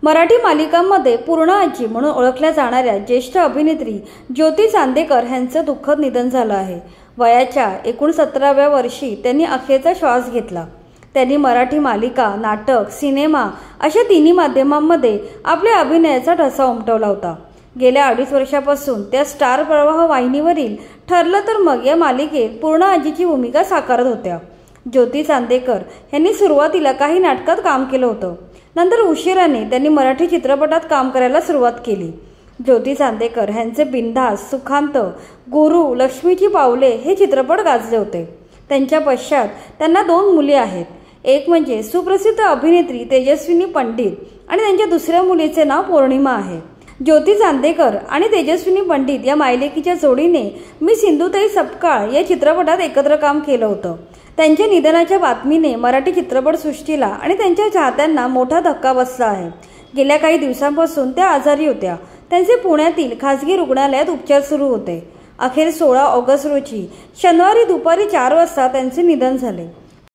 मराठी मालिकांमध्ये पूर्ण आजी म्हणून ओळखल्या जाणाऱ्या ज्येष्ठ अभिनेत्री ज्योती चांदेकर यांचं दुःखद निधन झालं आहे। वयाच्या 69व्या वर्षी त्यांनी अखेरचा श्वास घेतला। त्यांनी मराठी मालिका, नाटक, सिनेमा अशा तिन्ही माध्यमांमध्ये आपल्या अभिनयाचा ठसा उमटवला होता। गेल्या 2.5 वर्षापासून त्या स्टार प्रवाह वाहिनीवरील ठरलं तर मग या मालिकेत पूर्ण आजीची भूमिका साकारत होत्या। ज्योती चांदेकर यांनी सुरुवातीला काही नाटकात काम केलं होतं, नंतर उशिराने त्यांनी मराठी चित्रपटात काम करायला सुरुवात केली। ज्योती चांदेकर यांचे बिनधास्त, सुखांत, गुरु, लक्ष्मीची पावले हे चित्रपट गाजले होते। त्यांच्या पश्चात त्यांना 2 मुली आहेत। एक म्हणजे सुप्रसिद्ध अभिनेत्री तेजस्विनी पंडित आणि त्यांच्या दुसऱ्या मुलीचे नाव पौर्णिमा आहे। ज्योती चांदेकर आणि तेजस्विनी पंडित या मायलेकीच्या जोडीने मी सिंधुताई सपकाळ या चित्रपटात एकत्र काम केलं होतं। त्यांच्या निधनाच्या बातमीने मराठी चित्रपटसृष्टीला आणि त्यांच्या चाहत्यांना मोठा धक्का बसला आहे। गेल्या काही दिवसांपासून त्या आजारी होत्या। त्यांचे पुण्यातील खासगी रुग्णालयात उपचार सुरू होते। अखेर 16 ऑगस्ट रोजी शनिवारी दुपारी 4 वाजता त्यांचे निधन झाले।